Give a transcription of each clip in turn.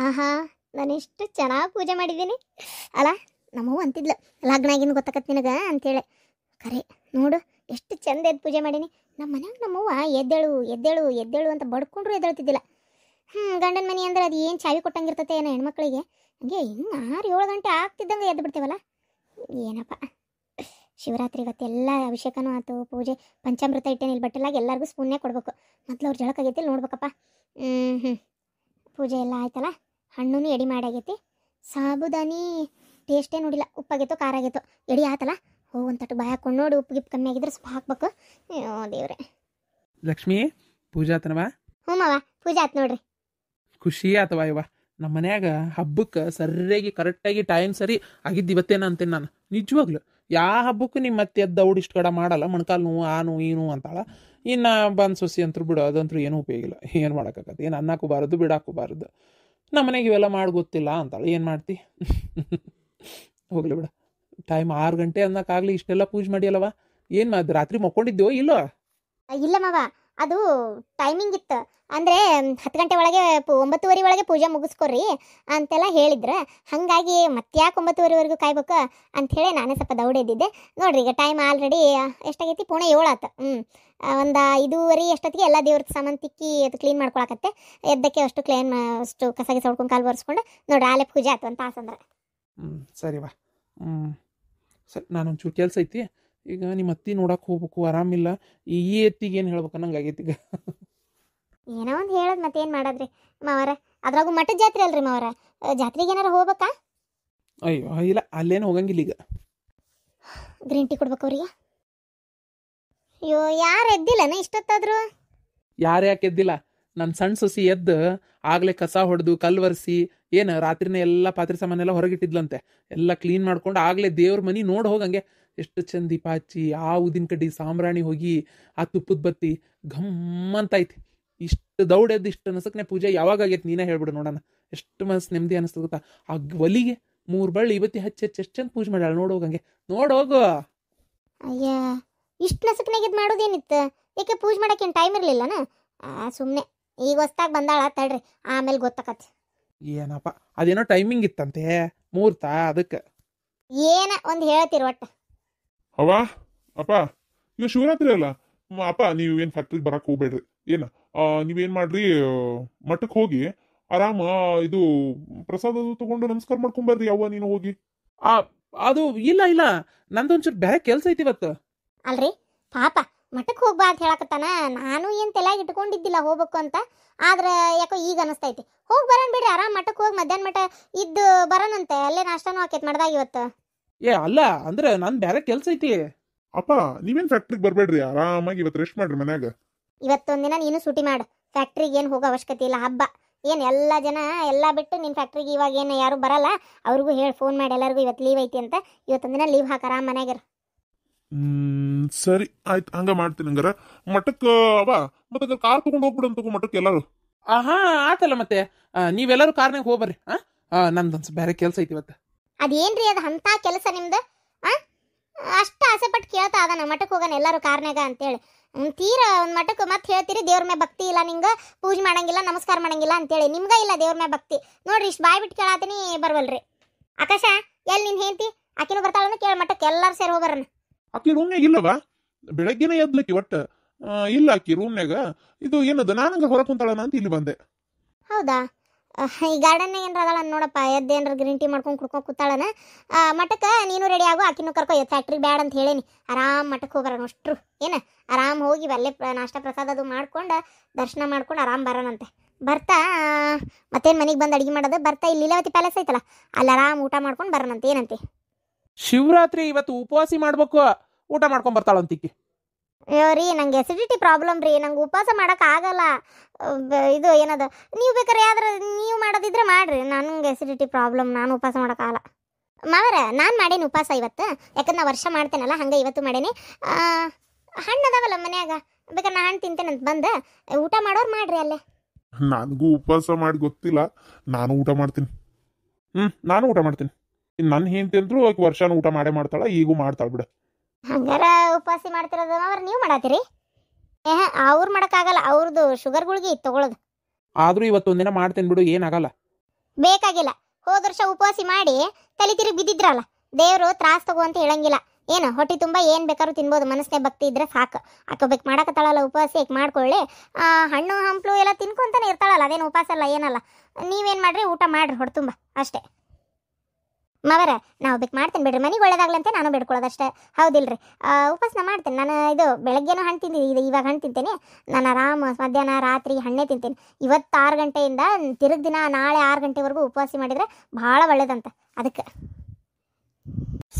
ಆಹಾ, ನಾನೆಷ್ಟು ಚೆನ್ನಾಗಿ ಪೂಜೆ ಮಾಡಿದ್ದೀನಿ ಅಲ್ಲ. ನಮ್ಮವ್ವ ಅಂತಿದ್ಲು ಲಗ್ನ ಆಗಿನ ಗೊತ್ತಾಕತ್ ನಿನಗೆ ಅಂತೇಳಿ. ಖರೆ ನೋಡು ಎಷ್ಟು ಚಂದ ಎದ್ದು ಪೂಜೆ ಮಾಡೀನಿ. ನಮ್ಮ ಮನ್ಯಾಗ ನಮ್ಮವ್ವ ಎದ್ದೇಳು ಎದ್ದೇಳು ಎದ್ದೇಳು ಅಂತ ಬಡ್ಕೊಂಡ್ರು ಎದ್ದೇಳ್ತಿದ್ದಿಲ್ಲ. ಗಂಡನ ಮನೆ ಅಂದ್ರೆ ಅದು ಏನು ಚಾವಿ ಕೊಟ್ಟಂಗಿರ್ತತೆ ಏನೋ ಹೆಣ್ಮಕ್ಳಿಗೆ. ಹಂಗೆ ಇನ್ನು 6-7 ಗಂಟೆ ಆಗ್ತಿದ್ದಂಗೆ ಎದ್ದು ಬಿಡ್ತೇವಲ್ಲ. ಏನಪ್ಪ ಶಿವರಾತ್ರಿ ಇವತ್ತೆಲ್ಲ ಅಭಿಷೇಕನೂ ಆಯ್ತು, ಪೂಜೆ ಪಂಚಾಮೃತ ಇಟ್ಟೇನಿಲ್ಲ ಬಟ್ಟೆಲಾಗ ಎಲ್ಲರಿಗೂ ಸ್ಪೂನ್ನೇ ಕೊಡ್ಬೇಕು. ಮೊದಲು ಅವ್ರು ಜಳಕಾಗೈತಿ ನೋಡ್ಬೇಕಪ್ಪ. ಪೂಜೆ ಎಲ್ಲ ಆಯ್ತಲ್ಲ, ಹಣ್ಣು ಎಡಿ ಮಾಡಾಗೈತಿ. ಸಾಬುದಾನಿ ಟೇಸ್ಟೇ ನೋಡಿಲ್ಲ, ಉಪ್ಪಾಗೈತೋ ಖಾರ ಆಗೈತೋ. ಎಡಿ ಆತಲ್ಲ, ಒಂದು ತಟ್ಟು ಬಾಯಿ ಹಾಕೊಂಡು ನೋಡಿ, ಉಪ್ಪು ಗಿಪ್ಪು ಕಮ್ಮಿ ಆಗಿದ್ರೆ ಸ್ವಲ್ಪ ಹಾಕ್ಬೇಕು. ಅಯ್ಯೋ ದೇವ್ರೆ. ಲಕ್ಷ್ಮಿ ಪೂಜಾ ಆತನವ? ಹ್ಞೂ ಮಾವ, ಪೂಜೆ ಆಯ್ತು ನೋಡ್ರಿ. ಖುಷಿ ಆತವ ಇವ. ನಮ್ಮ ಮನ್ಯಾಗ ಹಬ್ಬಕ್ಕೆ ಸರಿಯಾಗಿ ಕರೆಕ್ಟಾಗಿ ಟೈಮ್ ಸರಿ ಆಗಿದ್ದು ಇವತ್ತೇನ ಅಂತೇನೆ ನಾನು. ನಿಜವಾಗ್ಲು ಯಾವ ಹಬ್ಬಕ್ಕೂ ನಿಮ್ಮ ಮತ್ತೆ ಎದ್ದು ದೌಡ್ ಇಷ್ಟು ಕಡೆ ಮಾಡಲ್ಲ. ಮೊಣಕಾಲು ನೋವು ಆ ನೋವು ಈ ನೋವು ಅಂತಾಳ. ಇನ್ನು ಬಂದು ಸೊಸಿ ಅಂತೂ ಬಿಡು, ಅದಂತೂ ಏನೂ ಉಪಯೋಗ ಇಲ್ಲ. ಏನು ಮಾಡೋಕ್ಕಾಗತ್ತೆ? ಏನು ಅನ್ನಕ್ಕೂ ಬಾರದು ಬಿಡಾಕು ಬಾರದು. ನಮ್ಮ ಮನೆಗೆ ಇವೆಲ್ಲ ಮಾಡಿ ಗೊತ್ತಿಲ್ಲ ಅಂತಾಳೆ. ಏನು ಮಾಡ್ತಿ? ಹೋಗ್ಲಿ ಬಿಡ. ಟೈಮ್ 6 ಗಂಟೆ ಅನ್ನೋಕ್ಕಾಗಲಿ ಇಷ್ಟೆಲ್ಲ ಪೂಜೆ ಮಾಡಿಯಲ್ಲವ. ಏನು ರಾತ್ರಿ ಮಕ್ಕೊಂಡಿದ್ದೆವೋ ಇಲ್ಲೋ? ಇಲ್ಲ ಮಾವ, ಅದು ಟೈಮಿಂಗ್ ಇತ್ತು. ಅಂದರೆ 10 ಗಂಟೆ ಒಳಗೆ 9:30 ಒಳಗೆ ಪೂಜೆ ಮುಗಿಸ್ಕೊರಿ ಅಂತೆಲ್ಲ ಹೇಳಿದ್ರು. ಹಾಗಾಗಿ ಮತ್ತೆ ಯಾಕೆ 9:30ವರೆಗೂ ಕಾಯ್ಬೇಕು ಅಂಥೇಳಿ ನಾನೇ ಸ್ವಲ್ಪ ದೌಡೆದ್ದಿದ್ದೆ. ನೋಡ್ರಿ ಈಗ ಟೈಮ್ ಆಲ್ರೆಡಿ ಎಷ್ಟಾಗೈತಿ? 6:45 ಆತು. ಒಂದು 5:30 ಅಷ್ಟೊತ್ತಿಗೆ ಎಲ್ಲ ದೇವ್ರ ಸಾಮಾನು ತಿಕ್ಕಿ ಅದು ಕ್ಲೀನ್ ಮಾಡ್ಕೊಳಕತ್ತೆ. ಎದ್ದಕ್ಕೆ ಅಷ್ಟು ಅಷ್ಟು ಕಸ ಗಿಸ ಹೊಡ್ಕೊಂಡು ಕಾಲು ಬರ್ಸ್ಕೊಂಡು ನೋಡ್ರಿ ಆಲೆ ಪೂಜೆ ಆಯ್ತು ಅಂತ ಆಸಂದ್ರೆ. ಸರಿ ಬಾ. ಸರಿ, ನಾನೊಂಚೂರು ಕೆಲಸ ಐತಿ. ಈಗ ನಿಮ್ಮ ಅತ್ತಿ ನೋಡಕ್ಕೆ ಹೋಗ್ಬೇಕು, ಆರಾಮಿಲ್ಲ. ಈ ಎತ್ತಿಗೆ ಏನು ಹೇಳ್ಬೇಕು ಅನ್ನಂಗೆ ಆಗೈತಿ ಈಗ. ಏನೋ ಒಂದು ಹೇಳೋದು ಮತ್ತೇನು ಮಾಡೋದ್ರಿ ಮಾವರ. ಅದ್ರಾಗೂ ಮಠದ ಜಾತ್ರೆ ಅಲ್ರಿ ಮಾವರ, ಜಾತ್ರೆಗೆ ಏನಾರು ಹೋಗ್ಬೇಕಾ? ಅಯ್ಯೋ ಇಲ್ಲ, ಅಲ್ಲೇನು ಹೋಗಂಗಿಲ್ಲ ಈಗ. ಗ್ರೀನ್ ಟೀ ಕೊಡ್ಬೇಕು ಅವ್ರಿಗೆ. ಅಯ್ಯೋ ಯಾರು ಎದ್ದಿಲ್ಲನ ಇಷ್ಟೊತ್ತಾದ್ರು? ಯಾರು ಯಾಕೆ ಎದ್ದಿಲ್ಲ? ನನ್ನ ಸಣ್ಣ ಸೊಸಿ ಎದ್ದು ಆಗಲೇ ಕಸ ಹೊಡೆದು ಕಲ್ಲು ಒರೆಸಿ ಏನು ರಾತ್ರಿನೇ ಎಲ್ಲ ಪಾತ್ರೆ ಸಾಮಾನೆಲ್ಲ ಹೊರಗಿಟ್ಟಿದ್ಲಂತೆ. ಎಲ್ಲ ಕ್ಲೀನ್ ಮಾಡ್ಕೊಂಡು ಆಗಲೇ ದೇವ್ರ ಮನೆ ನೋಡಿ ಹೋಗಂಗೆ ಎಷ್ಟು ಚಂದ ದೀಪ ಹಚ್ಚಿ, ಆ ಊದಿನ ಕಡ್ಡಿ ಸಾಂಬ್ರಾಣಿ ಹೋಗಿ, ಆ ತುಪ್ಪದ ಬತ್ತಿ ಘಮ್ ಅಂತ ಐತಿ. ಇಷ್ಟು ದೌಡೆದ್ದು ಇಷ್ಟು ನಸಕ್ನೆ ಪೂಜೆ ಯಾವಾಗ ಆಗೈತೆ ನೀನೇ ಹೇಳ್ಬಿಡು ನೋಡೋಣ. ಎಷ್ಟು ಮನಸ್ಸು ನೆಮ್ಮದಿ ಅನ್ನಿಸ್ತದೆ ಗೊತ್ತಾ? ಆ ಒಲಿಗೆ 3 ಬಳ್ಳಿ ಇವತ್ತಿ ಹಚ್ಚಿ ಹಚ್ಚಿ ಎಷ್ಟು ಚಂದ ಪೂಜೆ ಮಾಡ್ಯಾಳ. ನೋಡಿ ಹೋಗಂಗೆ, ನೋಡಿ ಹೋಗು. ಅಯ್ಯ ಇಷ್ಟು ನಸಕ್ನಾಗಿದ್ದು ಮಾಡೋದೇನಿತ್ತು? ಯಾಕೆ ಪೂಜೆ ಮಾಡೋಕ್ಕೇನು ಟೈಮ್ ಇರಲಿಲ್ಲನ? ಸುಮ್ಮನೆ ಈಗ ಹೊಸ್ದಾಗಿ ಬಂದಾಳ ತಡ್ರಿ, ಆಮೇಲೆ ಗೊತ್ತಾಕತ್ತೆ. ಏನಪ್ಪ ಅದೇನೋ ಟೈಮಿಂಗ್ ಇತ್ತಂತೆ, ಮುಹೂರ್ತ, ಅದಕ್ಕೆ ಏನ ಒಂದು ಹೇಳ್ತೀರಿ ಒಟ್ಟು. ಅವ ಅಪ್ಪ, ಇವ ಶಿವರಾತ್ರಿ ಅಲ್ಲ ಅಪ್ಪ, ನೀವು ಏನು ಫ್ಯಾಕ್ಟ್ರಿಗೆ ಬರಕ್ಕೆ ಹೋಗ್ಬೇಡ್ರಿ. ಏನ ನೀವೇನು ಮಾಡ್ರಿ, ಮಠಕ್ಕೆ ಹೋಗಿ ಆರಾಮ ಇದು ಪ್ರಸಾದ ತಗೊಂಡು ನಮಸ್ಕಾರ ಮಾಡ್ಕೊಂಬರ್ರಿ. ಅವ್ವ ನೀನು ಹೋಗಿ. ಅದು ಇಲ್ಲ ಇಲ್ಲ, ನಂದೊಂಚೂರು ಬೇರೆ ಕೆಲಸ ಐತಿ ಇವತ್ತು. ಅಲ್ರಿ ಪಾಪ ಮಠಕ್ಕೆ ಹೋಗ್ಬಾ ಅಂತ ಹೇಳಕತ್ತಾನ. ನಾನು ಏನು ತಲೆಯಾಗಿ ಇಟ್ಕೊಂಡಿದ್ದಿಲ್ಲ ಹೋಗ್ಬೇಕು ಅಂತ. ಆದ್ರೆ ಯಾಕೋ ಈಗ ಅನಿಸ್ತೈತಿ ಹೋಗಿ ಬರೋಣ ಬಿಡ್ರಿ. ಆರಾಮ್ ಮಠಕ್ಕೆ ಹೋಗಿ ಮಧ್ಯಾಹ್ನ ಮಠ ಇದ್ದು ಬರೋಣಂತೆ. ಅಲ್ಲೇ ನಾಷ್ಟಾನು ಆಕೈತಿ ಮಾಡ್ದಾಗ ಇವತ್ತು. ಅಲ್ಲ ಅಂದ್ರೆ ನನ್ ಬೇರೆ ಕೆಲಸ ಐತಿ. ಅಪ್ಪ ನೀವೇನು ಫ್ಯಾಕ್ಟ್ರಿಗೆ ಬರಬೇಡ್ರಿ, ಆರಾಮಾಗಿ ಇವತ್ತು ರೆಸ್ಟ್ ಮಾಡ್ರಿ ಮನ್ಯಾಗ. ಇವತ್ತೊಂದಿನ ನೀನು ಸೂಟಿ ಮಾಡು. ಫ್ಯಾಕ್ಟ್ರಿಗೆ ಏನು ಹೋಗೋ ಅವಶ್ಯಕತೆ ಇಲ್ಲ. ಹಬ್ಬ ಏನು ಎಲ್ಲ ಜನ ಎಲ್ಲ ಬಿಟ್ಟು ನಿನ್ನ ಫ್ಯಾಕ್ಟ್ರಿಗೆ ಇವಾಗ ಏನು ಯಾರು ಬರಲ್ಲ. ಅವ್ರಿಗೂ ಹೇಳಿ ಫೋನ್ ಮಾಡಿ ಎಲ್ಲರಿಗೂ ಇವತ್ತು ಲೀವ್ ಐತಿ ಅಂತ. ಇವತ್ತೊಂದಿನ ಲೀವ್ ಹಾಕ, ಆರಾಮ್ ಮನ್ಯಾಗರ. ಸರಿ ಆಯ್ತು, ಹಂಗ ಮಾಡ್ತೀನಿ. ಹಂಗಾರ ಮಠಕ್ಕೆ ಅವ ಮತ್ತೆ ಕಾರ್ ತಗೊಂಡು ಹೋಗ್ಬಿಡಂತ ತಗೋ ಮಠಕ್ಕೆ ಎಲ್ಲಾರು. ಹಾ ಆತಲ್ಲ, ಮತ್ತೆ ನೀವೆಲ್ಲರೂ ಕಾರ್ನಾಗ ಹೋಗ್ಬರ್ರಿ. ನಂದೊಂದು ಬೇರೆ ಕೆಲಸ ಐತಿ ಇವತ್ತು. ಅದೇನ್ರಿ ಅದು ಅಂಥ ಕೆಲಸ ನಿಮ್ದು? ಅಷ್ಟು ಆಸೆ ಪಟ್ಟು ಕೇಳ್ತಾ ಅದಾನ ಮಠಕ್ಕೆ ಹೋಗೋಣ ಎಲ್ಲರೂ ಕಾರ್ನಾಗ ಅಂತೇಳಿ. ತೀರಾ ಒಂದು ಮಠಕ್ಕೆ ಮತ್ತೆ ಹೇಳ್ತೀರಿ ದೇವ್ರ ಮೇಲೆ ಭಕ್ತಿ ಇಲ್ಲ ನಿಂಗೆ, ಪೂಜೆ ಮಾಡಂಗಿಲ್ಲ, ನಮಸ್ಕಾರ ಮಾಡಂಗಿಲ್ಲ ಅಂತೇಳಿ. ನಿಮ್ಗೆ ಇಲ್ಲ ದೇವ್ರ ಮೇಲೆ ಭಕ್ತಿ. ನೋಡ್ರಿ ಇಷ್ಟು ಬಾಯ್ ಬಿಟ್ಟು ಕೇಳಾತೀನಿ ಬರ್ವಲ್ರಿ. ಆಕಾಶ ಎಲ್ಲಿ ನಿನ್ ಹೇಳ್ತಿ? ಆಕಿನೂ ಬರ್ತಾಳನ್ನು ಕೇಳಿ ಮಠಕ್ಕೆ ಎಲ್ಲರೂ ಸೇರಿ ಹೋಗ್ಬರೋಣ. ಆಕಿ ರೂಮ್ನಾಗ ಇಲ್ಲವ? ಬೆಳಗ್ಗೆನೇ ಎದ್ಲಕ್ಕಿ ಒಟ್ಟು ಇಲ್ಲ ಆಕಿ ರೂಮ್ನಾಗ. ಇದು ಏನದು ನಾನಂಗ ಹೊರ ಕುಂತಾಳನ ಅಂತ ಇಲ್ಲಿ ಬಂದೆ. ಹೌದಾ? ಈ ಗಾರ್ಡನ್ ಏನಾರ ಅದಲ್ಲ ನೋಡಪ್ಪ. ಎದ್ದೇನಾರ ಗ್ರೀನ್ ಟೀ ಮಾಡ್ಕೊಂಡು ಕುಡ್ಕೊಂಡು ಕೂತಾಳನ. ಮಠಕ್ಕೆ ನೀನು ರೆಡಿ ಆಗು, ಆಕಿನೂ ಕರ್ಕೊ. ಫ್ಯಾಕ್ಟ್ರಿ ಬ್ಯಾಡ ಅಂತ ಹೇಳೇನಿ. ಆರಾಮ್ ಮಠಕ್ಕೆ ಹೋಗ್ಬರೋಣ ಅಷ್ಟ್ರು. ಏನು ಆರಾಮ್ ಹೋಗಿ ಅಲ್ಲೇ ನಾಷ್ಟ ಪ್ರಸಾದ ಅದು ಮಾಡ್ಕೊಂಡು ದರ್ಶನ ಮಾಡ್ಕೊಂಡು ಆರಾಮ್ ಬರೋಣಂತೆ. ಬರ್ತಾ ಮತ್ತೇನು ಮನೆಗೆ ಬಂದು ಅಡುಗೆ ಮಾಡೋದು. ಬರ್ತಾ ಇಲ್ಲಿ ಲೀಲಾವತಿ ಪ್ಯಾಲೇಸ್ ಐತಲ್ಲ, ಅಲ್ಲಿ ಆರಾಮ್ ಊಟ ಮಾಡ್ಕೊಂಡು ಬರೋಣಂತೆ. ಏನಂತೆ? ಶಿವರಾತ್ರಿ ಇವತ್ತು ಉಪವಾಸಿ ಮಾಡ್ಬೇಕು, ಊಟ ಮಾಡ್ಕೊಂಡ್ ಬರ್ತಾಳಂತಿಕ್ಕಿ. ಅಯ್ಯೋ ರೀ, ನಂಗೆ ಎಸಿಡಿಟಿ ಪ್ರಾಬ್ಲಮ್ ರೀ. ನಂಗೆ ಉಪವಾಸ ಮಾಡೋಕೆ ಆಗಲ್ಲ. ಇದು ಏನದು, ನೀವು ಬೇಕಾದ್ರೆ ಯಾವ್ದಾರ ನೀವು ಮಾಡೋದಿದ್ರೆ ಮಾಡ್ರಿ. ನನಗೆ ಎಸಿಡಿಟಿ ಪ್ರಾಬ್ಲಮ್, ನಾನು ಉಪವಾಸ ಮಾಡೋಕ್ಕಾಗಲ್ಲ. ಮಾವರ ನಾನು ಮಾಡೇನಿ ಉಪವಾಸ ಇವತ್ತು. ಯಾಕಂದ್ರೆ ನಾ ವರ್ಷ ಮಾಡ್ತೇನಲ್ಲ, ಹಂಗೆ ಇವತ್ತು ಮಾಡೇನಿ. ಹಣ್ಣು ಅದಾವಲ್ಲ ಮನ್ಯಾಗ, ಬೇಕಾದ್ರೆ ನಾ ಹಣ್ಣು ತಿಂತೇನಂತ ಬಂದು ಊಟ ಮಾಡೋರು ಮಾಡ್ರಿ ಅಲ್ಲೇ. ನನಗೂ ಉಪವಾಸ ಮಾಡಿ ಗೊತ್ತಿಲ್ಲ, ನಾನು ಊಟ ಮಾಡ್ತೀನಿ. ನಾನು ಊಟ ಮಾಡ್ತೀನಿ. ನನ್ನ ಹೆಂಡತಿ ಅಂದ್ರು ವರ್ಷಾನು ಊಟ ಮಾಡೇ ಮಾಡ್ತಾಳ, ಈಗೂ ಮಾಡ್ತಾಳ ಬಿಡ. ಹಂಗಾರ ಉಪವಾಸಿ ಮಾಡ್ತಿರೋದು ಅವ್ರು ನೀವು ಮಾಡತ್ತೀರಿ? ಅವ್ರು ಮಾಡೋಕ್ಕಾಗಲ್ಲ, ಅವ್ರದ್ದು ಶುಗರ್ಗಳಿಗೆ ತಗೊಳ್ಳೋದು. ಆದ್ರೂ ಇವತ್ತೊಂದಿನ ಮಾಡ್ತೇನೆ ಬಿಡು, ಏನಾಗಲ್ಲ. ಬೇಕಾಗಿಲ್ಲ. ಹೋದ ವರ್ಷ ಉಪವಾಸಿ ಮಾಡಿ ತಲೆ ತಿರುಗಿ ಬಿದ್ದಿದ್ರಲ್ಲ, ದೇವರು ತ್ರಾಸ್ ತಗೋ ಅಂತ ಹೇಳಂಗಿಲ್ಲ. ಏನು ಹೊಟ್ಟೆ ತುಂಬ ಏನು ಬೇಕಾದ್ರೂ ತಿನ್ಬೋದು, ಮನಸ್ಸೇ ಭಕ್ತಿ ಇದ್ರೆ ಸಾಕು. ಬೇಕು ಮಾಡಕತ್ತಾಳಲ್ಲ ಉಪವಾಸ, ಈಗ ಮಾಡ್ಕೊಳ್ಳಿ. ಹಣ್ಣು ಹಂಪಲು ಎಲ್ಲ ತಿನ್ಕೊಂತಾನೆ ಇರ್ತಾಳಲ್ಲ, ಅದೇನು ಉಪವಾಸ ಅಲ್ಲ ಏನಲ್ಲ. ನೀವೇನು ಮಾಡ್ರಿ, ಊಟ ಮಾಡ್ರಿ ಹೊಟ್ಟೆ ತುಂಬ ಅಷ್ಟೇ. ಮಾವರ ನಾವು ಬೇಕು ಮಾಡ್ತೀನಿ ಬಿಡ್ರಿ, ಮನೆಗೆ ಒಳ್ಳೇದಾಗ್ಲಿ ಅಂತ ನಾನು ಬೇಡ್ಕೊಳ್ಳೋದಷ್ಟೇ, ಹೌದಿಲ್ರಿ? ಉಪವಾಸ ಮಾಡ್ತೀನಿ ನಾನು. ಇದು ಬೆಳಗ್ಗೆನೂ ಹಣ್ಣು ತಿಂತೀನಿ, ಇವಾಗ ಹಣ್ಣು ತಿಂತೀನಿ ನಾನು. ಆರಾಮ ಮಧ್ಯಾಹ್ನ ರಾತ್ರಿ ಹಣ್ಣೇ ತಿಂತೀನಿ. ಇವತ್ತು 6 ಗಂಟೆಯಿಂದ ತಿರುಗಿ ದಿನ ನಾಳೆ 6 ಗಂಟೆವರೆಗೂ ಉಪವಾಸ ಮಾಡಿದರೆ ಭಾಳ ಒಳ್ಳೇದಂತ. ಅದಕ್ಕೆ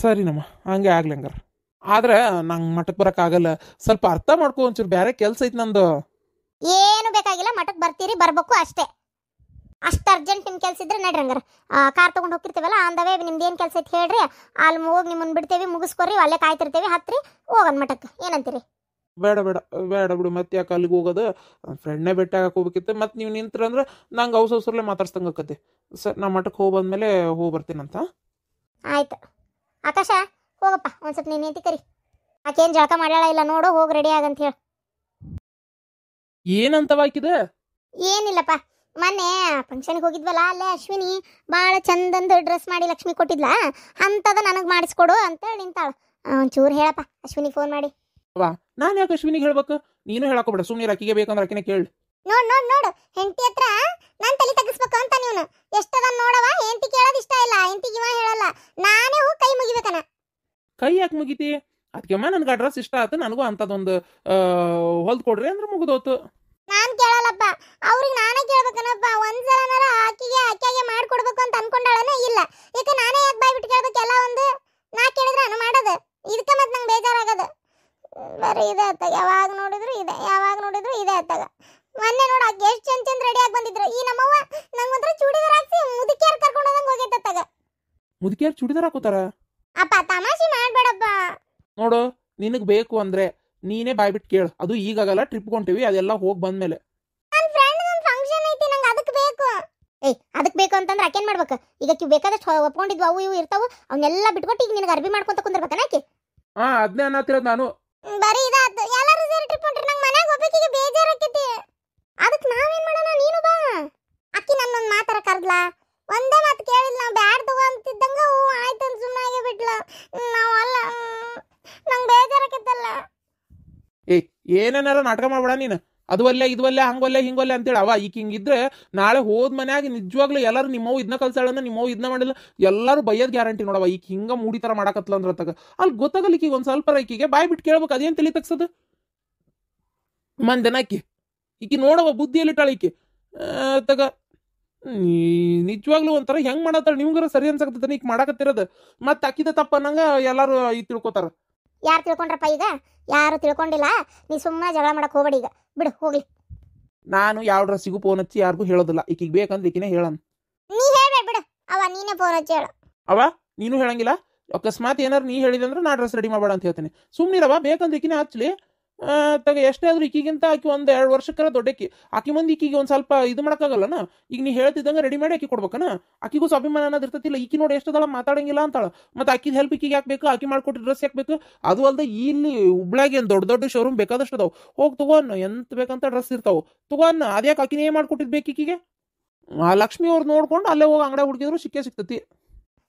ಸರಿನಮ್ಮ, ಹಂಗೆ ಆಗ್ಲಿ ಹಂಗಾರ. ಆದ್ರೆ ನಂಗೆ ಮಠಕ್ಕೆ ಬರೋಕ್ಕಾಗಲ್ಲ, ಸ್ವಲ್ಪ ಅರ್ಥ ಮಾಡ್ಕೊ ಒಂಚೂರು, ಬೇರೆ ಕೆಲಸ ಐತಿ ನಂದು. ಏನು ಬೇಕಾಗಿಲ್ಲ, ಮಠಕ್ಕೆ ಬರ್ತೀರಿ, ಬರ್ಬೇಕು ಅಷ್ಟೇ. ಅಷ್ಟು ಅರ್ಜೆಂಟ್ ನಿಮ್ಮ ಕೆಲಸ ಇದ್ರೆ ನಡ್ರಿ ಹಂಗಾರ. ಕಾರ್ ತೊಗೊಂಡು ಹೋಗಿರ್ತೀವಲ್ಲ, ಅಂದವೇ ನಿಮ್ದು ಏನು ಕೆಲಸ ಐತಿ ಹೇಳ್ರಿ, ಅಲ್ಲಿ ಹೋಗಿ ನಿಮ್ಮನ್ನು ಬಿಡ್ತೇವೆ, ಮುಗಿಸ್ಕೊರಿ, ಅಲ್ಲೇ ಕಾಯ್ತಿರ್ತೇವೆ, ಹತ್ರಿ ಹೋಗೋಣ ಮಠಕ್ಕೆ. ಏನಂತೀರಿ? ಬೇಡ ಬೇಡ ಬೇಡ ಬಿಡು, ಮತ್ತೆ ಯಾಕೆ ಅಲ್ಲಿಗೆ ಹೋಗೋದು? ಫ್ರೆಂಡ್ನೇ ಭೇಟಿ ಆಗಕ್ಕೆ ಹೋಗ್ಬೇಕಿತ್ತು. ಮತ್ತು ನೀವು ನಿಂತ್ರಂದ್ರೆ ನಂಗೆ ಅವಸರಲ್ಲೇ ಮಾತಾಡ್ಸ್ದಂಗೆ ಆಕತಿ. ಸರ್ ನಾ ಮಠಕ್ಕೆ ಹೋಗಿ ಬಂದಮೇಲೆ ಹೋಗಿ ಬರ್ತೀನಂತ. ಆಯ್ತು. ಆಕಾಶ ಹೋಗಪ್ಪ, ಒಂದು ಸ್ವಲ್ಪ ನೀನು ಕರಿ. ಆಕೇನು ಜಳಕ ಮಾಡ್ಯಾಳ ಇಲ್ಲ ನೋಡು, ಹೋಗಿ ರೆಡಿ ಆಗಂತ ಹೇಳಿ. ಏನಂತವ ಆಕಿದೆ? ಏನಿಲ್ಲಪ್ಪ, ಮೊನ್ನೆ ಫಂಕ್ಷನ್ಗೆ ಹೋಗಿದ್ವಲ್ಲ, ಅಲ್ಲೇ ಅಶ್ವಿನಿ ಭಾಳ ಚಂದಂದು ಡ್ರೆಸ್ ಮಾಡಿ ಲಕ್ಷ್ಮಿ ಕೊಟ್ಟಿದ್ಲ, ಅಂಥದ ನನಗೆ ಮಾಡಿಸ್ಕೊಡು ಅಂತೇಳಿ ನಿಂತಾಳ. ಒಂಚೂರು ಹೇಳಪ್ಪ ಅಶ್ವಿನಿ ಫೋನ್ ಮಾಡಿ. ವಾ, ನಾನು ಯಾಕೆ ಅಶ್ವಿನಿಗೆ ಹೇಳ್ಬೇಕು? ನೀನು ಹೇಳಕೋಬೇಡ, ಸುಮ್ಮನೆ ಅಕ್ಕಿಗೆ ಬೇಕಂದ್ರೆ ಅಕ್ಕಿನೇ ಕೇಳಿ. ನೋಡು ಹೆಂಡತಿ ಹತ್ರ ನಾನು ತಲೆ ತಗ್ಗಿಸ್ಬೇಕು ಅಂತ ನೀನು ಎಷ್ಟದ ನೋಡವ. ಹೆಂಡತಿ ಕೇಳೋದು ಇಷ್ಟ ಇಲ್ಲ, ಹೆಂಡತಿಗೆ ಇವ ಹೇಳಲ್ಲ, ನಾನೇ ಹೋಗಿ ಕೈ ಮುಗಿಬೇಕನ. ಕೈ ಯಾಕೆ ಮುಗಿತಿ? ಅದಕ್ಕೆಮ್ಮ ನನಗೆ ಆ ಡ್ರೆಸ್ ಇಷ್ಟ ಆಯ್ತು, ನನಗೂ ಅಂಥದ್ದೊಂದು ಹೊಲ್ದು ಕೊಡ್ರಿ ಅಂದ್ರೆ ಮುಗಿದೋತು. ನಾನು ಕೇಳಲ್ಲಪ್ಪ, ಅವ್ರಿಗೆ ನಾನೇ ಕೇಳ್ಬೇಕನಪ್ಪ. ಒಂದ್ಸಲನಾರ ಆಕೆಗೆ ಮಾಡ್ಕೊಡ್ಬೇಕು ಅಂತ ಅನ್ಕೊಂಡಾಳನೇ ಇಲ್ಲ. ಯಾಕೆ ನಾನೇ ಯಾಕೆ ಬಾಯ್ ಬಿಟ್ಟು ಕೇಳ್ಬೇಕೆಲ್ಲ ಒಂದು? ನಾ ಕೇಳಿದ್ರೆ ಅನು ಮಾಡೋದು, ಇದಕ್ಕೆ ಮತ್ತೆ ನಂಗೆ ಬೇಜಾರಾಗೋದು. ಬರೀ ಇದೆ ಅತ್ತಾಗ, ಯಾವಾಗ ನೋಡಿದ್ರು ಇದೆ ಅತ್ತಾಗ. ಮೊನ್ನೆ ನೋಡ ಎಷ್ಟು ಚಂದ ರೆಡಿ ಆಗಿ ಬಂದಿದ್ರು. ಈ ನಮ್ಮವ್ವ ನಂಗೊಂಥರ ಚೂಡಿದಾರ ಹಾಕ್ಸಿ ಮುದುಕಿಯರ್ ಕರ್ಕೊಂಡು ಹೋದಂಗೆ ಹೋಗೈತೆ ಅತ್ತಾಗ. ಮುದುಕಿಯರು ಚೂಡಿದಾರ ಹಾಕೋತಾರ? ಅಪ್ಪ ತಮಾಷೆ ಮಾಡ್ಬೇಡಪ್ಪ. ನೋಡು, ನಿನಗೆ ಬೇಕು ಅಂದ್ರೆ ನೀನೇ ಬಾಯ್ಬಿಟ್ಟು ಕೇಳು. ಅದು ಈಗಾಗಲ್ಲ, ಟ್ರಿಪ್ ಕೊಂತೀವಿ, ಅದೆಲ್ಲ ಹೋಗಿ ಬಂದ್ಮೇಲೆ. ನನ್ನ ಫ್ರೆಂಡ್ ಒಂದು ಫಂಕ್ಷನ್ ಐತಿ, ನಂಗೆ ಅದಕ್ಕೆ ಬೇಕು. ಅದಕ್ಕೆ ಬೇಕು ಅಂತಂದ್ರೆ ಆಕೇನು ಮಾಡ್ಬೇಕು? ಈಗ ಕಿವು ಬೇಕಾದಷ್ಟು ಒಪ್ಕೊಂಡಿದ್ವು, ಅವು ಇವು ಇರ್ತಾವು, ಅವನ್ನೆಲ್ಲ ಬಿಟ್ಕೊಟ್ಟು ಈಗ ನಿನಗೆ ಅರ್ಬಿ ಮಾಡ್ಕೊಂತ ಕುಂದಿರ್ಬೇಕನಾಕಿ? ಅದನ್ನೇ ಅನ್ನತ್ತಿರೋದು ನಾನು. ಬರೀ ಇದಾತು. ಎಲ್ಲರೂ ಸೇರಿ ಟ್ರಿಪ್ ಹೊಂಟ್ರಿ, ನಂಗೆ ಮನೆಗೆ ಹೋಗ್ಬೇಕಿಗೆ ಬೇಜಾರಾಕೈತಿ. ಅದಕ್ಕೆ ನಾವೇನು ಮಾಡೋಣ, ನೀನು ಬಾ. ಅಕ್ಕಿ ನನ್ನೊಂದು ಮಾತಾರ ಕರ್ದ್ಲಾ, ಒಂದೇ ಮಾತು ಕೇಳಿಲ್ಲ. ನಾವು ಬ್ಯಾಡ್ ತಗೋ ಅಂತಿದ್ದಂಗ ಹ್ಞೂ ಆಯ್ತು ಅಂತ ಸುಮ್ಮನೆ ಬಿಡ್ಲ. ನಾವು ಅಲ್ಲ, ನಂಗೆ ಬೇಜಾರಾಕೈತಲ್ಲ. ಏನೇನಾರ ನಾಟಕ ಮಾಡ್ಬೇಡ ನೀನು. ಅದು ಅಲ್ಲೇ ಇದು ಅಲ್ಲೇ ಹಂಗಲ್ಲೇ ಹಿಂಗಲ್ಲೇ ಅಂತೇಳಿ ಅವ ಈಗ ಹಿಂಗಿದ್ರೆ ನಾಳೆ ಹೋದ್ ಮನ್ಯಾಗ ನಿಜವಾಗ್ಲೂ ಎಲ್ಲರೂ ನಿಮ್ಮವ್ ಇದನ್ನ ಕಲ್ಸಾಳನ್ನ, ನಿಮ್ಮವ್ ಇದನ್ನ ಮಾಡಿಲ್ಲ, ಎಲ್ಲರೂ ಬೈಯೋದ್ ಗ್ಯಾರಂಟಿ ನೋಡವ. ಈಗ ಹಿಂಗ ಮೂಡಿ ತರ ಮಾಡಕತ್ಲ ಅಂದ್ರ ತಗ ಅಲ್ಲಿ ಗೊತ್ತಾಗಲ್ಲ. ಈಗ ಒಂದ್ ಸ್ವಲ್ಪ ಈಕಿಗೆ ಬಾಯ್ ಬಿಟ್ಟು ಕೇಳ್ಬೇಕು, ಅದೇನ್ ತಲೆ ತಗ್ಸದು ಮಂದೆನಾಕಿ ಈಕಿ ನೋಡವ ಬುದ್ಧಿಯಲ್ಲಿಟ್ಟಾಳ ಈಕಿ ತಗ. ನಿಜವಾಗ್ಲೂ ಒಂಥರ ಹೆಂಗ್ ಮಾಡತ್ತಾಳ, ನಿಮ್ಗಾರ ಸರಿ ಅನ್ಸಕತ್ತ ಈಗ ಮಾಡಕತ್ತಿರೋದು. ಮತ್ತೆ ಅಕ್ಕಿದ ತಪ್ಪ ಅನ್ನಂಗ ಎಲ್ಲಾರು ಈಗ ತಿಳ್ಕೊತಾರ. ಯಾರು ತಿಳ್ಕೊಂಡ್ರಪ್ಪ? ಈಗ ಯಾರು ತಿಳ್ಕೊಂಡಿಲ್ಲ. ನೀ ಸುಮ್ಮನೆ ಜಗಳ ಮಾಡಕ್ ಹೋಗ್ಬೇಡಿ, ಈಗ ಬಿಡು ಹೋಗ್ಲಿ. ನಾನು ಯಾವ ಡ್ರೆಸ್ಸಿಗೂ ಫೋನ್ ಹಚ್ಚಿ ಯಾರಿಗೂ ಹೇಳೋದಿಲ್ಲ. ಈಕಿಗೆ ಬೇಕಂದ್ರೆ ಈಕಿನೇ ಹೇಳನ್. ನೀ ಹೇಳ್ಬೇಡ ಬಿಡು, ಅವ ನೀನೇ ಫೋನ್ ಹಚ್ಚಿ ಹೇಳು. ಅವ ನೀನು ಹೇಳಂಗಿಲ್ಲ. ಅಕಸ್ಮಾತ್ ಏನಾರು ನೀ ಹೇಳಿದಂದ್ರೆ ನಾ ಡ್ರೆಸ್ ರೆಡಿ ಮಾಡಬೇಡ ಅಂತ ಹೇಳ್ತೀನಿ. ಸುಮ್ಮನಿರವ, ಬೇಕಂದ್ರೆ ಈಕಿನೇ ಹಚ್ಚಲಿ ತಗ. ಎಷ್ಟೇ ಆದ್ರೂ ಈಕಿಗಿಂತ ಆಕಿ ಒಂದ್ 2 ವರ್ಷಕ್ಕರ ದೊಡ್ಡಕಿ. ಆಕಿ ಮಂದಿ ಈಕಿಗೆ ಒಂದ್ ಸ್ವಲ್ಪ ಇದು ಮಾಡಕ್ಕಾಗಲ್ಲನ. ಈಗ ನೀ ಹೇಳ್ತಿದ್ದಂಗೆ ರೆಡಿ ಮಾಡಿ ಆಕಿ ಕೊಡ್ಬೇಕನ. ಆಕಿಗೂ ಸ್ವಾಭಿಮಾನ ಅನ್ನೋದು ಇರ್ತತಿಲ್ಲ. ಈಕಿ ನೋಡಿ ಎಷ್ಟದಳ ಮಾತಾಡಂಗಿಲ್ಲ ಅಂತಾಳ. ಮತ್ತೆ ಆಕಿದ ಹೆಲ್ಪ್ ಈಕಿಗೆ ಯಾಕೆ ಬೇಕು? ಆಕಿ ಮಾಡ್ಕೊಟ್ಟು ಡ್ರೆಸ್ ಯಾಕೆ ಬೇಕು? ಅದು ಅಲ್ದೆ ಇಲ್ಲಿ ಹುಬ್ಳ್ಯಾಗ ಏನು ದೊಡ್ಡ ದೊಡ್ಡ ಶೋರೂಮ್ ಬೇಕಾದಷ್ಟು ಅದಾವ. ಹೋಗಿ ತಗೋನ್, ಎಂತ ಬೇಕಂತ ಡ್ರೆಸ್ ಇರ್ತಾವ, ತಗೋನ್. ಅದ್ಯಾಕೆ ಆಕಿನೇ ಮಾಡ್ಕೊಟ್ಟಿದ್ ಬೇಕು ಈಕಿಗೆ? ಆ ಲಕ್ಷ್ಮಿ ಅವ್ರು ನೋಡ್ಕೊಂಡು ಅಲ್ಲೇ ಹೋಗಿ ಅಂಗಡಿ ಹುಡುಕಿದ್ರು ಸಿಕ್ಕೇ ಸಿಕ್ತತಿ.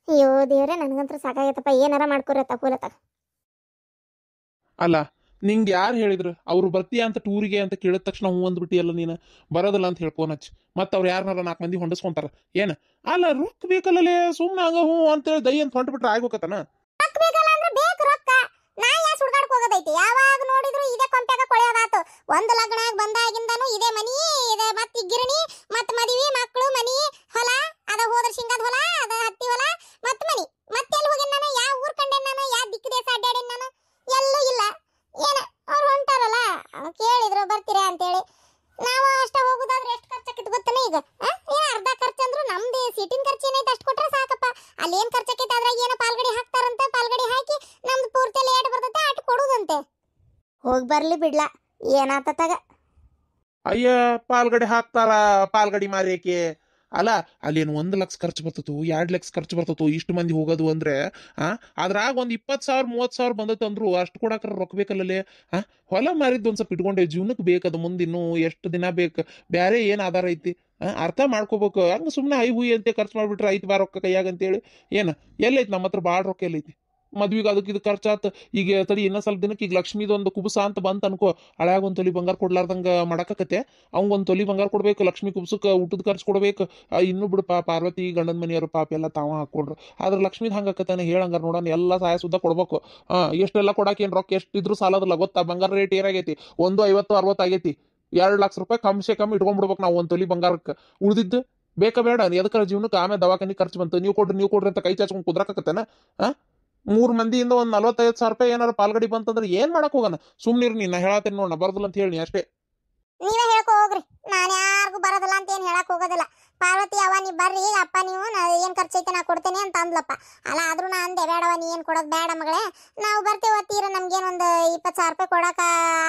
ಅಯ್ಯೋ ದೇವ್ರೆ, ನನಗಂತ್ರ ಸಾಕಾಗೈತಪ್ಪ. ಏನಾರ ಮಾಡ್ಕೊರತ್ತ ಕೂಲತ್ತ. ಅಲ್ಲ ನಿಂಗೆ ಯಾರು ಹೇಳಿದ್ರು ಅವ್ರು ಬರ್ತೀಯ ಅಂತ ಟೂರಿಗೆ ಅಂತ ಕೇಳಿದ ತಕ್ಷಣ ಹ್ಞೂ ಅಂದ್ಬಿಟ್ಟಿಯಲ್ಲ ನೀನು? ಬರೋದಿಲ್ಲ ಅಂತ ಹೇಳಿ ಫೋನ್ ಹಚ್ಚಿ ಮತ್ತೆ ಅವ್ರು ಯಾರನ್ನಾರ 4 ಮಂದಿ ಹೊಂದಿಸ್ಕೊಂತಾರ ಏನು? ಅಲ್ಲ ರೊಕ್ಕ ಬೇಕಲ್ಲೇ, ಸುಮ್ಮನೆ ಹಂಗ ಹ್ಞೂ ಅಂತೇಳಿ ದೈ ಅಂತ ಹೊಂಟ್ಬಿಟ್ರೆ ಆಗ್ಬೇಕತ್ತನ? ರೊಕ್ಕ ಬೇಕಲ್ಲ ಅಂದ್ರೆ ಬೇಕು ರೊಕ್ಕ. ನಾ ಯಾ ಸುಡ್ಗಾಡ್ಕ ಹೋಗೋದೈತಿ? ಯಾವಾಗ ನೋಡಿದ್ರು ಇದೇ ಕೊಂಪ್ಯಾಗ ಕೊಳೆಯೋದಾತು. ಒಂದು ಲಗ್ನ ಬಂದಾಗಿಂದನು ಇದೇ ಮನಿ, ಇದೇ ಮತ್ತೆ ಗಿರಣಿ, ಮತ್ತೆ ಮದುವೆ, ಮಕ್ಕಳು, ಮನಿ, ಹೊಲ, ಅದ ಹೋದ್ರ ಶಿಂಗದ ಹೊಲ, ಅದ ಹತ್ತಿ ಹೊಲ, ಮತ್ತೆ ಮನಿ. ಮತ್ತೆ ಎಲ್ಲಿ ಹೋಗಿನ ನಾನು? ಯಾವ ಊರ್ ಕಂಡೇನ್ ನಾನು? ಯಾವ ದಿಕ್ಕು ದೇಶ ಅಡ್ಡಾಡೇನ್ ನಾನು? ಎಲ್ಲೂ ಇಲ್ಲ. ಏನ ಅವ್ರು ಹೊಂಟಾರಲ್ಲ, ಕೇಳಿದ್ರು ಬರ್ತೀರಾ ಅಂತೇಳಿ. ನಾವು ಅಷ್ಟ ಹೋಗುದಾದ್ರೆ ಎಷ್ಟು ಖರ್ಚಾಕಿತ್ತು ಗೊತ್ತನ? ಈಗ ಅರ್ಧ ಖರ್ಚು ಅಂದ್ರು ನಮ್ದು ಸೀಟಿನ ಖರ್ಚು ಏನೈತೆ ಅಷ್ಟು ಕೊಟ್ರೆ ಸಾಕಪ್ಪ. ಅಲ್ಲಿ ಏನ್ ಖರ್ಚಾಕೈತೆ ಅದ್ರಾಗ ಏನೋ ಪಾಲ್ಗಡಿ ಹಾಕ್ತಾರಂತ, ಪಾಲ್ಗಡಿ ಹಾಕಿ ನಮ್ದು ಪೂರ್ತಿ ಲೇಟ್ ಬರ್ತೈತೆ ಅಟ್ ಕೊಡುದಂತೆ. ಹೋಗಿ ಬರ್ಲಿ ಬಿಡ್ಲಾ, ಏನಾತಗ? ಅಯ್ಯ ಪಾಲ್ಗಡೆ ಹಾಕ್ತಾರ, ಪಾಲ್ಗಡಿ ಮಾರೇಕೆ ಅಲ್ಲ. ಅಲ್ಲೇನು 1 ಲಕ್ಷ ಖರ್ಚು ಬರ್ತತು, 2 ಲಕ್ಷ ಖರ್ಚು ಬರ್ತತು ಇಷ್ಟು ಮಂದಿ ಹೋಗೋದು ಅಂದ್ರೆ. ಅದ್ರಾಗ ಒಂದು 20,000 30,000 ಬಂದತ್ತು ಅಂದ್ರು ಅಷ್ಟು ಕೊಡಾಕ ರೊಕ್ಕ ಬೇಕಲ್ಲೇ. ಹೊಲ ಮಾರಿದ್ದು ಒಂದ್ ಸ್ವಲ್ಪ ಇಟ್ಕೊಂಡೆ, ಜೀವನಕ್ಕೆ ಬೇಕದು. ಮುಂದಿನ್ನು ಎಷ್ಟು ದಿನ ಬೇಕು? ಬ್ಯಾರೆ ಏನ್ ಆಧಾರ ಐತಿ? ಅರ್ಥ ಮಾಡ್ಕೋಬೇಕು. ಹಂಗೆ ಸುಮ್ಮನೆ ಹೈ ಹುಯಿ ಅಂತ ಖರ್ಚು ಮಾಡಿಬಿಟ್ರೆ ಐತಿ ಬಾ ರೊಕ್ಕ ಕೈಯಾಗ ಅಂತೇಳಿ ಏನು ಎಲ್ಲೈತಿ ನಮ್ಮ ಹತ್ರ ಭಾಳ ರೊಕ್ಕ ಎಲ್ಲೈತಿ ಮದ್ವಿಗೆ ಅದಕ್ಕೆ ಇದು ಖರ್ಚಾತ್. ಈಗ ತಡಿ ಇನ್ನೂ ಸ್ವಲ್ಪ ದಿನಕ್ಕೆ ಈಗ ಲಕ್ಷ್ಮೀದೊಂದು ಕುಬುಸ ಅಂತ ಬಂತ ಅನ್ಕೋ, ಹಳ್ಯಾಗ ಒಂದು ತೊಲಿ ಬಂಗಾರ ಕೊಡ್ಲಾರ್ದಂಗೆ ಮಾಡಕತ್ತೆ. ಅವಂಗೊಂದು ತೊಲಿ ಬಂಗಾರ ಕೊಡ್ಬೇಕು, ಲಕ್ಷ್ಮೀ ಕುಬುಸಕ್ಕೆ ಊಟದ ಖರ್ಚು ಕೊಡ್ಬೇಕು. ಇನ್ನೂ ಬಿಡು ಪಾರ್ವತಿ ಗಂಡನ ಮನೆಯವರು ಪಾಪ ಎಲ್ಲ ತಾವ ಹಾಕೊಂಡ್ರು. ಆದ್ರೆ ಲಕ್ಷ್ಮೀದ್ ಹಂಗಕತ್ತಾನೆ ಹೇಳಂಗಾರ ನೋಡೋಣ ಎಲ್ಲ ಸಹಾಯ ಸುದ್ದ ಕೊಡ್ಬೇಕು. ಎಷ್ಟೆಲ್ಲ ಕೊಡಾಕೇನು ರೊಕ್ಕ ಎಷ್ಟಿದ್ರು ಸಾಲದಲ್ಲ ಗೊತ್ತಾ? ಬಂಗಾರ ರೇಟ್ ಏನಾಗೈತಿ 150-60 ಆಗೈತಿ. 2 ಲಕ್ಷ ರೂಪಾಯಿ ಕಮ್ಸೆ ಕಮ್ಮಿ ಇಟ್ಕೊಂಡ್ಬಿಡ್ಬೇಕು ನಾವು ಒಂದು ತೊಲಿ ಬಂಗಾರಕ್ಕೆ. ಉಳಿದಿದ್ದು ಬೇಕಾ ಬೇಡ ಎದಕ್ಕರ ಜೀವನಕ್ಕೆ ಆಮೇಲೆ ದವಾಖಾನಿ ಖರ್ಚು ಬಂತು. ನೀವು ಕೊಡ್ರಿ ಅಂತ ಕೈ ಚಾಚ್ಕೊಂಡು ಕುದ್ರಾಕತ್ತೇನ? 3 ಮಂದಿಯಿಂದ ಒಂದು 45,000 ರೂಪಾಯಿ ಏನಾರ ಪಾಲ್ಗಡಿ ಬಂತಂದ್ರೆ ಏನ್ ಮಾಡಕ್ ಹೋಗೋಣ? ಸುಮ್ನಿರ್ ನೀನ್ ಹೇಳತ್ತೇನೆ ನೋಡ ಬರೋದಿಲ್ಲ ಅಂತ ಹೇಳಿ ಅಷ್ಟೇ. ನೀವೇ ಹೇಳ್ಕೊ ಹೋಗ್ರಿ, ನಾನು ಯಾರಿಗೂ ಬರೋದಿಲ್ಲ ಅಂತ ಏನು ಹೇಳಕ್ ಹೋಗೋದಿಲ್ಲ. ಪಾರ್ವತಿ ಅವ್ವ ನೀ ಬರ್ರಿ ಅಪ್ಪ, ನೀವು ಏನು ಖರ್ಚೈತೆ ನಾ ಕೊಡ್ತೇನೆ ಅಂತ ಅಂದ್ಲಪ್ಪ. ಅಲ್ಲ ಆದ್ರೂ ನಾ ಅಂದೆ ಬೇಡವ, ನೀ ಏನು ಕೊಡೋದು ಬೇಡ ಮಗಳೇ, ನಾವು ಬರ್ತೇವೆ ತೀರ ನಮ್ಗೇನು ಒಂದು 20,000 ರೂಪಾಯಿ ಕೊಡೋಕ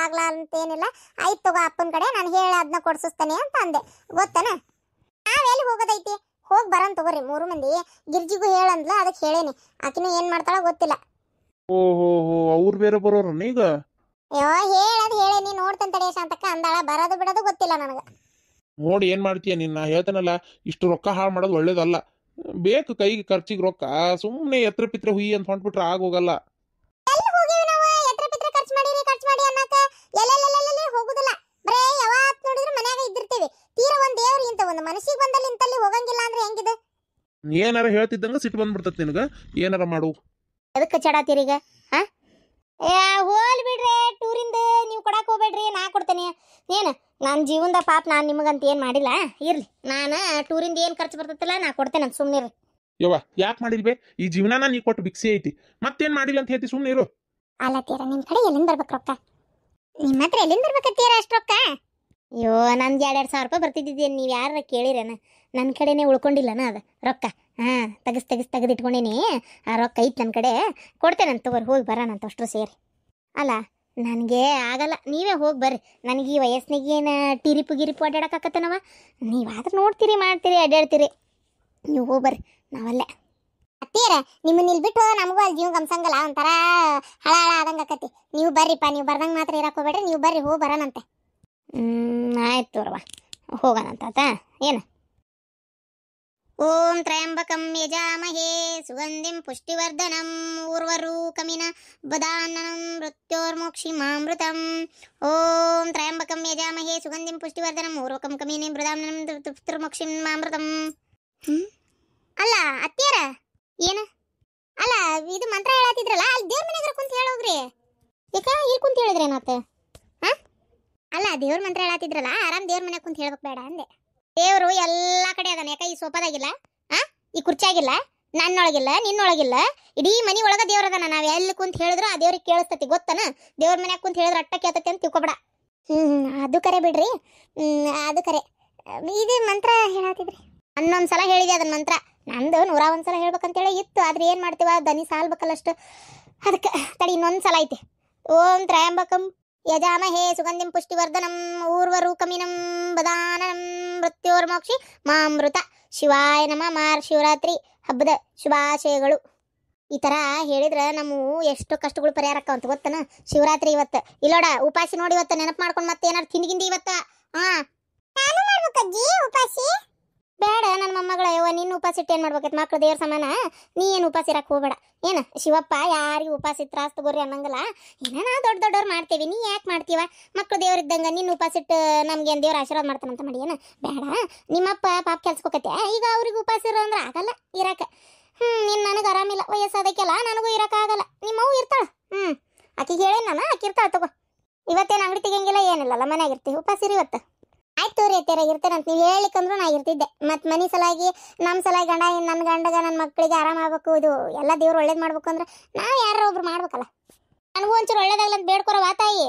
ಆಗ್ಲ ಅಂತೇನಿಲ್ಲ. ಆಯ್ತು ತಗೋ ಅಪ್ಪನ ಕಡೆ ನಾನು ಹೇಳಿ ಅದನ್ನ ಕೊಡ್ಸಿಸ್ತೇನೆ ಅಂತ ಅಂದೆ. ಗೊತ್ತೇನ ನಾವೆಲ್ಲಿ ಹೋಗೋದೈತಿ, ಹೋಗಿ ಬರೋನ್ ತಗೋರಿ 3 ಮಂದಿ. ಗಿರ್ಜಿಗೂ ಹೇಳಂದ್ಲ, ಅದಕ್ಕೆ ಹೇಳೇನಿ. ಆಕಿನೂ ಏನು ಮಾಡ್ತಾಳೋ ಗೊತ್ತಿಲ್ಲ. ಓಹೋ ಅವ್ರು ಬೇರೆ ಬರೋರನ್ನ ಈಗ? ಹೇಳದ್ ಹೇಳೇನಿ, ನೋಡ್ತೇನೆ ತಡೆಯ ಶಾಂತಕ್ಕ ಅಂದಾಳ. ಬರೋದು ಬಿಡೋದು ಗೊತ್ತಿಲ್ಲ ನನಗೆ. ನೋಡಿ ಏನ್ ಮಾಡ್ತೀಯ ನೀನ್? ಹೇಳ್ತೇನಲ್ಲ, ಇಷ್ಟು ರೊಕ್ಕ ಹಾಳು ಮಾಡೋದು ಒಳ್ಳೇದಲ್ಲ. ಬೇಕು ಕೈಗೆ ಖರ್ಚಿಗೆ ರೊಕ್ಕ. ಸುಮ್ಮನೆ ಎತ್ರ ಪಿತ್ರ ಹುಯಿ ಅಂತ ಹೊಂಟ್ಬಿಟ್ರೆ ಆಗೋಗಲ್ಲ. ಎಲ್ಲಿ ಹೋಗಿವಿ ನಾವು? ಎತ್ರ ಪಿತ್ರ ಖರ್ಚು ಮಾಡಿ ಅನ್ನಕ ಎಲ್ಲೆಲ್ಲೆಲ್ಲೆಲ್ಲಿ ಹೋಗುದಿಲ್ಲ. ಬರೇ ಯಾವತ್ ನೋಡಿದ್ರು ಮನ್ಯಾಗ ಇದ್ದಿರ್ತೀವಿ. ತೀರ ಒಂದ್ ದೇವ್ರ ಇಂತ ಒಂದು ಮನಸ್ಸಿಗೆ ಬಂದಲ್ಲಿ ಇಂತಲ್ಲಿ ಹೋಗಂಗಿಲ್ಲ ಅಂದ್ರೆ ಹೆಂಗಿದೆ? ಏನಾರ ಹೇಳ್ತಿದ್ದಂಗ ಸಿಟ್ಟು ಬಂದ್ಬಿಡ್ತತ್ ನಿನಗ. ಏನಾರ ಮಾಡು. ಎದಕ್ಕೆ ಚಡಾತೀರೀಗ? ಹೋಲ್ ಬಿಡ್ರಿ, ಟೂರಿಂದ ನೀವು ಕೊಡಕ್ ಹೋಗ್ಬೇಡ್ರಿ, ನಾ ಕೊಡ್ತೇನೆ. ಏನು ನನ್ನ ಜೀವನದ ಪಾಪ ನಾನು ನಿಮಗಂತ ಏನು ಮಾಡಿಲ್ಲ. ಇರ್ಲಿ, ನಾನು ಟೂರಿಂದ ಏನು ಖರ್ಚು ಬರ್ತೈತಿಲ್ಲ ನಾ ಕೊಡ್ತೇನೆ ಅಂತ ಸುಮ್ಮನಿರಿ. ಯವ್ವ ಯಾಕೆ ಮಾಡಿಲ್ವೇ? ಈ ಜೀವನಾನ ನೀ ಕೊಟ್ಟು ಭಿಕ್ಷೆ ಐತಿ, ಮತ್ತೇನ್ ಮಾಡಿಲ್ಲ ಅಂತ ಹೇಳ್ತಿ? ಸುಮ್ಮನೆ ಇರು. ಅಲ್ಲ ತೀರ, ನಿಮ್ಮ ಕಡೆ ಎಲ್ಲಿಂದ ಬರ್ಬೇಕು ರೊಕ್ಕ? ನಿಮ್ಮ ಹತ್ರ ಎಲ್ಲಿಂದ ಬರ್ಬೇಕತ್ತೀರ ಅಷ್ಟು ರೊಕ್ಕ? ಅಯ್ಯೋ ನಂದು 2,000 ರೂಪಾಯಿ ಬರ್ತಿದ್ದಿದ್ದೇನು, ನೀವು ಯಾರ ಕೇಳಿರೇನ? ನನ್ನ ಕಡೆನೇ ಉಳ್ಕೊಂಡಿಲ್ಲನ ಅದು ರೊಕ್ಕ. ತೆಗೆದಿಟ್ಕೊಂಡೇನಿ. ಆ ರೊಕ್ಕ ಐತೆ ನನ್ನ ಕಡೆ, ಕೊಡ್ತೇನಂತ ತಗೋರಿ, ಹೋಗಿ ಬರೋಣ ಅಂತ ಅಷ್ಟರು ಸೇರಿ. ಅಲ್ಲ ನನಗೆ ಆಗಲ್ಲ, ನೀವೇ ಹೋಗಿ ಬರ್ರಿ. ನನಗೆ ಈ ವಯಸ್ಸಿನಾಗ ಏನು ಗಿರಿಪು ಅಡ್ಡಾಡಕ್ಕಾಕತ್ತೇನವ? ನೀವಾದ್ರೂ ನೋಡ್ತೀರಿ ಮಾಡ್ತೀರಿ ಅಡ್ಡಾಡ್ತೀರಿ, ನೀವು ಹೋಗಿ ಬರ್ರಿ, ನಾವಲ್ಲೇ. ಅತ್ತೀರ ನಿಮ್ಮನ್ನ ಇಲ್ಲಿ ಬಿಟ್ಟು ನಮಗೂ ಅಲ್ಲಿ ಜೀವ ಗಮ್ಸಂಗಲ್ಲ, ಒಂಥರ ಹಳ ಆದಂಗೆ ಆಕತಿ. ನೀವು ಬರ್ರಿಪ್ಪ, ನೀವು ಬರ್ದಂಗೆ ಮಾತ್ರ ಇರಕ್ಕೆ ಹೋಗ್ಬೇಡ್ರಿ, ನೀವು ಬರ್ರಿ, ಹೋಗಿ ಬರೋಣಂತೆ. ಆಯ್ತು ತೋರವ್ವ, ಹೋಗೋಣಂತ ಏನು. ಓಂ ತ್ರಯಂಬಕಂ ಯಜಾಮಹೇ ಸುಗಂಧಿಂ ಪುಷ್ಟಿವರ್ಧನಂ ಊರ್ವರೂಕಮಿನ ಬದಾನಂ ಮೃತ್ಯೋರ್ಮೋಕ್ಷಿಮಾಮೃತಂ. ಓಂ ತ್ರಯಂಬಕಂ ಯಜಾಮಹೇ ಸುಗಂಧಿಂ ಪುಷ್ಟಿವರ್ಧನಂ ಊರ್ವಕಂ ಕಮಿನಿ ಬದಾನಂ ಮೃತ್ಯೋರ್ಮೋಕ್ಷಿಮಾಮೃತಂ. ಅಲ್ಲ ಅತ್ತೀರ ಏನು? ಅಲ್ಲ ಇದು ಮಂತ್ರ ಹೇಳತ್ತಿದ್ರಲ್ಲ, ಅಲ್ಲಿ ದೇವ್ರ ಮನೆಯಾಗ ಕುಂತ ಹೇಳೋಗ್ರಿ. ಯಾಕ ಇಲ್ಲಿ ಕುಂತ ಹೇಳಿದ್ರೇನಾತ? ಅಲ್ಲ ದೇವ್ರ ಮಂತ್ರ ಹೇಳತ್ತಿದ್ರಲ್ಲ, ಆರಾಮ್ ದೇವ್ರ ಮನೆಯಾಗ ಕುಂತ ಹೇಳ್ಬೇಕು ಬೇಡ ಅಂದೆ. ದೇವ್ರು ಎಲ್ಲಾ ಕಡೆ ಅದಾನ. ಯಾಕ ಈ ಸೋಫಾದಾಗಿಲ್ಲ, ಈ ಕುರ್ಚಾಗಿಲ್ಲ, ನನ್ನೊಳಗಿಲ್ಲ, ನಿನ್ನೊಳಗಿಲ್ಲ, ಇಡೀ ಮನಿ ಒಳಗ ದೇವ್ರ ಅದಾನ. ನಾವ್ ಎಲ್ಲಿ ಕುಂತ ಹೇಳಿದ್ರು ಆ ದೇವ್ರಿಗೆ ಕೇಳಿಸ್ತತಿ, ಗೊತ್ತನ? ದೇವ್ರ ಮನ್ಯಾಗ ಕುಂತ ಹೇಳಿದ್ರೆ ಅಟ್ಟ ಕೇಳ್ತತಿ ಅಂತ ತಿಳ್ಕೊಬೇಡ. ಅದು ಕರೆ ಬಿಡ್ರಿ, ಅದು ಕರೆ. ಇದು ಮಂತ್ರ ಹೇಳತ್ತಿದ್ರಿ, 11 ಸಲ ಹೇಳಿದೆ ಅದನ್ನ ಮಂತ್ರ. ನಂದು 101 ಸಲ ಹೇಳ್ಬೇಕಂತೇಳಿ ಇತ್ತು, ಆದ್ರೆ ಏನ್ ಮಾಡ್ತೀವ, ದನಿ ಸಾಲ್ಬೇಕಲ್ಲಷ್ಟು. ಅದಕ್ಕೆ ತಡಿ, ಇನ್ನೊಂದು ಸಲ ಐತೆ. ಓಂ ತ್ರಯಂಬಕಂ ಯಜಾಮಹೇ ಸುಗಂಧಿಂ ಪುಷ್ಟಿವರ್ಧನಂ ಊರ್ವರೂಕಮಿನಂ ಬದಾನಂ ಮೃತ್ಯೋರ್ಮೋಕ್ಷಿ ಮಾಮೃತ. ಶಿವಾಯ ನಮಃ. ಶಿವರಾತ್ರಿ ಹಬ್ಬದ ಶುಭಾಶಯಗಳು. ಈ ತರ ಹೇಳಿದ್ರೆ ನಮ್ಮ ಎಷ್ಟು ಕಷ್ಟಗಳು ಪರಿಹಾರ ಆಕ್ಕವಂತ ಗೊತ್ತನ? ಶಿವರಾತ್ರಿ ಇವತ್ತು ಇಲ್ಲೋಡ ಉಪಾಸಿ ನೋಡಿ, ಇವತ್ತು ನೆನಪು ಮಾಡ್ಕೊಂಡು ಮತ್ತೆ ಏನಾರು ತಿಂದಿಗಿಂದಿ ಇವತ್ತ. ನಾನು ಮಾಡ್ಬೇಕಜ್ಜಿ ಉಪಾಸಿ? ಬೇಡ ನನ್ನ ಮೊಮ್ಮಗಳ, ಯವ್ವ ನಿನ್ನ ಉಪಾಸ ಇಟ್ಟು ಏನು ಮಾಡ್ಬೇಕೈತೆ? ಮಕ್ಳು ದೇವ್ರ ಸಮಾನ, ನೀ ಏನು ಉಪಾಸ ಇರಕ್ಕೆ ಹೋಗ್ಬೇಡ. ಏನು ಶಿವಪ್ಪ ಯಾರಿಗೂ ಉಪಾಸ ತ್ರಾಸ ತಗೋರಿ ಅನ್ನಂಗಲ್ಲ. ಏನ ದೊಡ್ಡವ್ರು ಮಾಡ್ತೇವಿ, ನೀ ಯಾಕೆ ಮಾಡ್ತೀವ? ಮಕ್ಳು ದೇವ್ರ ಇದ್ದಂಗೆ ನಿನ್ನ ಉಪಾಸ ಇಟ್ಟು ನಮ್ಗೇನು ದೇವ್ರ ಆಶೀರ್ವಾದ ಮಾಡ್ತಾನಂತ ಮಾಡಿ ಏನ? ಬೇಡ. ನಿಮ್ಮಪ್ಪ ಪಾಪ ಕೆಲ್ಸಕ್ಕೋಕತ್ತೆ, ಈಗ ಅವ್ರಿಗೆ ಉಪಾಸ ಇರೋ ಅಂದ್ರೆ ಆಗಲ್ಲ ಇರಕ್ಕೆ. ನೀನು ನನಗೆ ಆರಾಮಿಲ್ಲ, ವಯಸ್ಸಾದಕ್ಕೆಲ್ಲ ನನಗೂ ಇರೋಕ್ಕಾಗಲ್ಲ. ನಿಮ್ಮವು ಇರ್ತಾಳ, ಆಕಿಗೆ ಹೇಳೇನು ನಾನು, ಆಕಿ ಇರ್ತಾಳ ತಗೋ. ಇವತ್ತೇನು ಅಂಗಡಿ ತೆಗಿಯಂಗಿಲ್ಲ, ಏನಿಲ್ಲಲ್ಲ, ಮನ್ಯಾಗ ಇರ್ತೀವಿ. ಉಪಾಸಿರಿ ಇವತ್ತು. ಆಯ್ತು ತೋರಿ ಅತ್ತೀರ, ಇರ್ತೇನಂತ ನೀವು ಹೇಳಿಕಂದ್ರೂ ನಾ ಇರ್ತಿದ್ದೆ. ಮತ್ತು ಮನೆ ಸಲಾಗಿ ನಮ್ಮ ಸಲಾಗಿ ನನ್ನ ಗಂಡಗ ನನ್ನ ಮಕ್ಕಳಿಗೆ ಆರಾಮ ಆಗ್ಬೇಕು, ಇದು ಎಲ್ಲ ದೇವ್ರು ಒಳ್ಳೇದು ಮಾಡ್ಬೇಕು ಅಂದ್ರೆ ನಾವು ಯಾರು ಒಬ್ರು ಮಾಡ್ಬೇಕಲ್ಲ. ನನಗೂ ಒಂಚೂರು ಒಳ್ಳೇದಾಗಲ್ಲ ಅಂತ ಬೇಡ್ಕೊರವಾ ತಾಯಿ.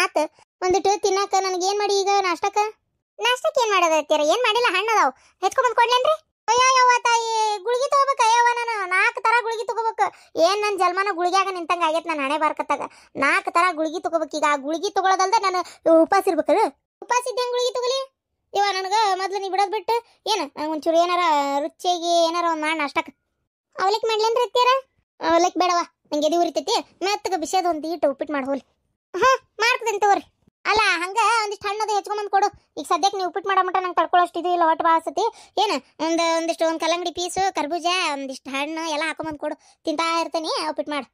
ಆತು. ಒಂದಿಟ್ಟು ತಿನ್ನಾಕ ನನಗೇನು ಮಾಡಿ ಈಗ ನಾಷ್ಟಕ್ಕೆ ಏನು ಮಾಡೋದು ಅತ್ತೀರ? ಏನು ಮಾಡಿಲ್ಲ, ಹಣ್ಣು ಅದಾವು, ಹೆಚ್ಕೊಂಬಂದು ಕೊಡ್ಲೇನ್ರಿ? ಅಯ್ಯವ್ವ ತಾಯಿ, ಗುಳಿಗೆ ತಗೋಬೇಕು. ಅಯ್ಯವ್ವ ನಾನು 4 ಥರ ಗುಳಿಗೆ ತಗೋಬೇಕು. ಏನು ನನ್ನ ಜನ್ಮನ ಗುಳಿಗ್ಯಾಗ ನಿಂತಂಗೆ ಆಗೈತೆ ನನ್ನ ಹಣೆ ಬಾರ್ಕತ್ತಾಗ. 4 ಥರ ಗುಳಿಗೆ ತಗೋಬೇಕು. ಈಗ ಆ ಗುಳಿಗೆ ತಗೊಳ್ಳೋದಲ್ದ ನಾನು ಉಪವಾಸ ಇರ್ಬೇಕಲ್ಲ. ಉಪವಾಸ ಇದ್ದಂಗೆ ಗುಳಿಗೆ ತಗೊಲಿ ಇವ. ನನಗೆ ಮೊದಲು ನೀ ಬಿಡೋದು ಬಿಟ್ಟು ಏನು ನಂಗೆ ಒಂಚೂರು ಏನಾರ ರುಚಿಯಾಗಿ ಏನಾರ ಒಂದು ಮಾಡಿ ನಾಷ್ಟಕ್ಕೆ ಅವಲಕ್ಕಿ ಮಾಡ್ಲೇನ್ರಿ ಅತ್ತೀರ? ಅವಲಕ್ಕಿ ಬೇಡವ, ನಂಗೆ ಎದೆ ಉರಿತೈತಿ. ಮೆತ್ತಗೆ ಬಿಸಿಯೋದು ಒಂದು ಇಟ್ಟು ಉಪ್ಪಿಟ್ಟು ಮಾಡಿ ಹೋಲಿ. ಮಾಡ್ತದೇನು ತಗೋರಿ. ಅಲ್ಲ ಹಂಗೆ ಒಂದಿಷ್ಟು ಹಣ್ಣದು ಹೆಚ್ಕೊಂಬಂದು ಕೊಡು. ಈಗ ಸದ್ಯಕ್ಕೆ ನೀವು ಉಪ್ಪಿಟ್ಟು ಮಾಡೋ ಮಟ ನಂಗೆ ತಡ್ಕೊಳ್ಳೋಷ್ಟು ಇದು ಇಲ್ಲ, ಹೊಟ್ಟೆ ಭಾಳ ಆಸತಿ. ಏನು ಒಂದಿಷ್ಟು ಕಲ್ಲಂಗಡಿ ಪೀಸು, ಕರ್ಬೂಜ, ಒಂದಿಷ್ಟು ಹಣ್ಣು ಎಲ್ಲ ಹಾಕೊಂಬಂದು ಕೊಡು, ತಿಂತಾ ಇರ್ತೇನೆ. ಉಪ್ಪಿಟ್ಟು ಮಾಡು.